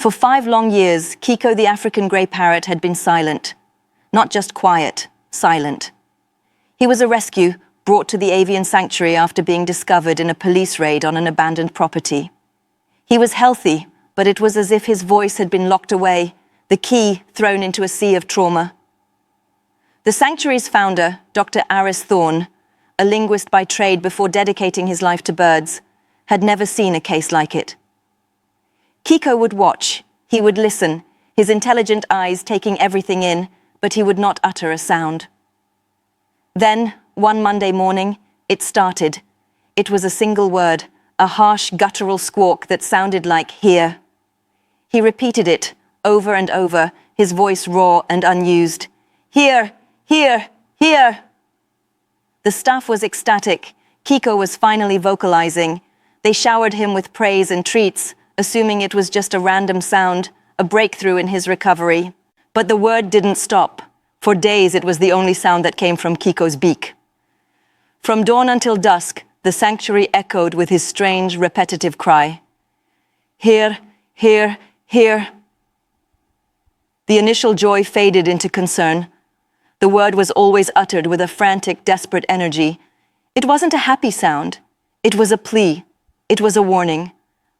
For 5 long years, Kiko the African grey parrot had been silent. Not just quiet, silent. He was a rescue brought to the avian sanctuary after being discovered in a police raid on an abandoned property. He was healthy, but it was as if his voice had been locked away, the key thrown into a sea of trauma. The sanctuary's founder, Dr. Aris Thorne, a linguist by trade before dedicating his life to birds, had never seen a case like it. Kiko would watch, he would listen, his intelligent eyes taking everything in, but he would not utter a sound. Then, one Monday morning, it started. It was a single word, a harsh, guttural squawk that sounded like "here." He repeated it, over and over, his voice raw and unused. "Here, here, here." The staff was ecstatic. Kiko was finally vocalizing. They showered him with praise and treats, assuming it was just a random sound, a breakthrough in his recovery. But the word didn't stop. For days it was the only sound that came from Kiko's beak. From dawn until dusk, the sanctuary echoed with his strange, repetitive cry. "Here, here, here." The initial joy faded into concern. The word was always uttered with a frantic, desperate energy. It wasn't a happy sound. It was a plea. It was a warning.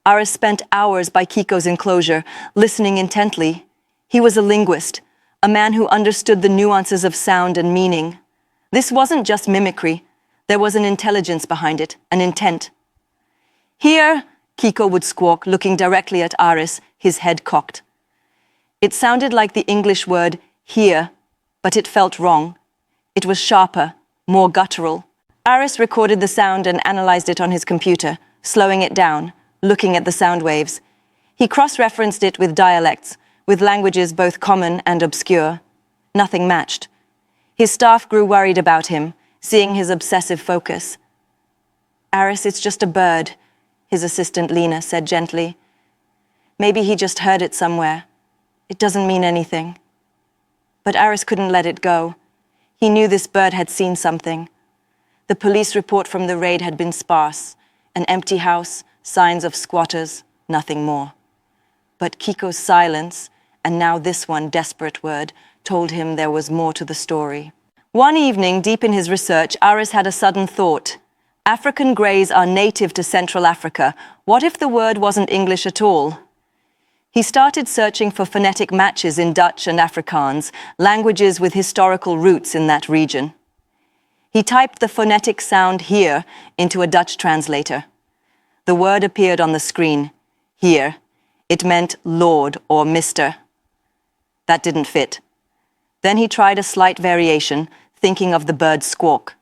Aris spent hours by Kiko's enclosure, listening intently. He was a linguist, a man who understood the nuances of sound and meaning. This wasn't just mimicry. There was an intelligence behind it, an intent. "Here," Kiko would squawk, looking directly at Aris, his head cocked. It sounded like the English word "here," but it felt wrong. It was sharper, more guttural. Aris recorded the sound and analyzed it on his computer, slowing it down, looking at the sound waves. He cross-referenced it with dialects, with languages both common and obscure. Nothing matched. His staff grew worried about him, seeing his obsessive focus. "Aris, it's just a bird," his assistant Lena said gently. "Maybe he just heard it somewhere. It doesn't mean anything." But Aris couldn't let it go. He knew this bird had seen something. The police report from the raid had been sparse. An empty house, signs of squatters, nothing more. But Kiko's silence, and now this one desperate word, told him there was more to the story. One evening, deep in his research, Aris had a sudden thought. African greys are native to Central Africa. What if the word wasn't English at all? He started searching for phonetic matches in Dutch and Afrikaans, languages with historical roots in that region. He typed the phonetic sound "here" into a Dutch translator. The word appeared on the screen, "here." It meant Lord or Mr. That didn't fit. Then he tried a slight variation, thinking of the bird's squawk.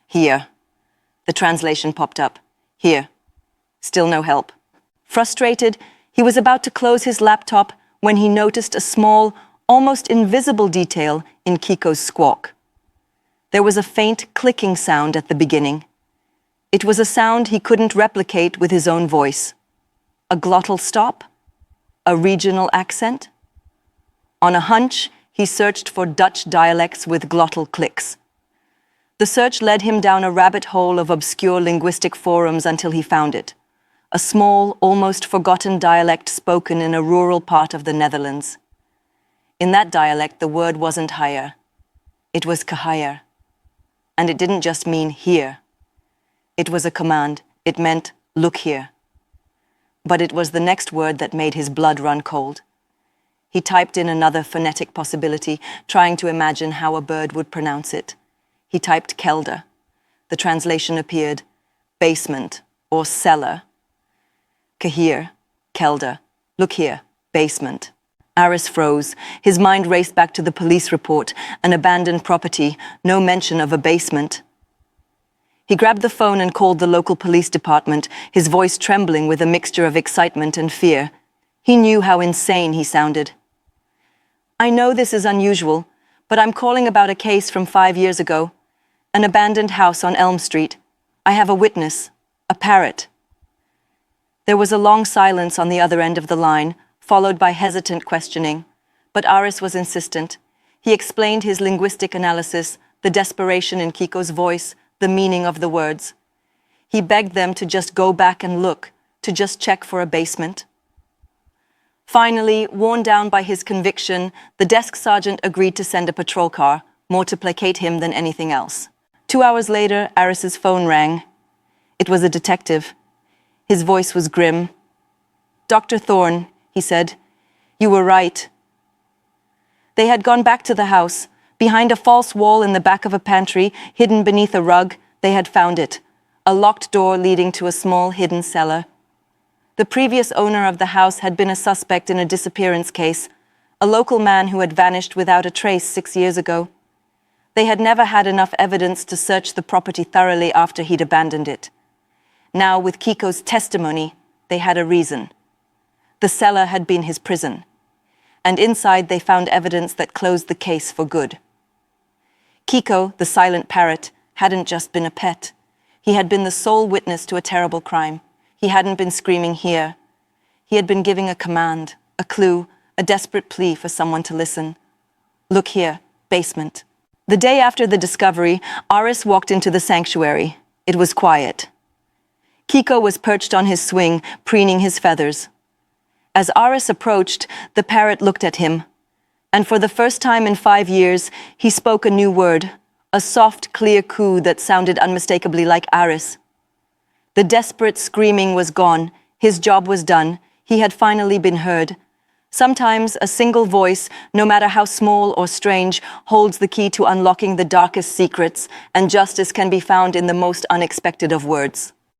"Here." The translation popped up. "Here." Still no help. Frustrated, he was about to close his laptop when he noticed a small, almost invisible detail in Kiko's squawk. There was a faint clicking sound at the beginning. It was a sound he couldn't replicate with his own voice. A glottal stop? A regional accent? On a hunch, he searched for Dutch dialects with glottal clicks. The search led him down a rabbit hole of obscure linguistic forums until he found it. A small, almost forgotten dialect spoken in a rural part of the Netherlands. In that dialect, the word wasn't higher. It was kahaya. And it didn't just mean here. It was a command. It meant, "Look here." But it was the next word that made his blood run cold. He typed in another phonetic possibility, trying to imagine how a bird would pronounce it. He typed kelder. The translation appeared, basement or cellar. Kahir, kelder, look here, basement. Aris froze. His mind raced back to the police report, an abandoned property, no mention of a basement. He grabbed the phone and called the local police department, his voice trembling with a mixture of excitement and fear. He knew how insane he sounded. "I know this is unusual, but I'm calling about a case from 5 years ago. An abandoned house on Elm Street. I have a witness, a parrot." There was a long silence on the other end of the line, followed by hesitant questioning. But Aris was insistent. He explained his linguistic analysis, the desperation in Kiko's voice, the meaning of the words. He begged them to just go back and look, to just check for a basement. Finally, worn down by his conviction, the desk sergeant agreed to send a patrol car, more to placate him than anything else. 2 hours later, Aris's phone rang. It was a detective. His voice was grim. "Dr. Thorne," he said, "you were right." They had gone back to the house. Behind a false wall in the back of a pantry, hidden beneath a rug, they had found it, a locked door leading to a small hidden cellar. The previous owner of the house had been a suspect in a disappearance case, a local man who had vanished without a trace 6 years ago. They had never had enough evidence to search the property thoroughly after he'd abandoned it. Now, with Kiko's testimony, they had a reason. The cellar had been his prison, and inside they found evidence that closed the case for good. Kiko, the silent parrot, hadn't just been a pet. He had been the sole witness to a terrible crime. He hadn't been screaming here. He had been giving a command, a clue, a desperate plea for someone to listen. "Look here, basement." The day after the discovery, Aris walked into the sanctuary. It was quiet. Kiko was perched on his swing, preening his feathers. As Aris approached, the parrot looked at him, and for the first time in 5 years, he spoke a new word, a soft, clear coo that sounded unmistakably like Aris. The desperate screaming was gone. His job was done. He had finally been heard. Sometimes a single voice, no matter how small or strange, holds the key to unlocking the darkest secrets, and justice can be found in the most unexpected of words.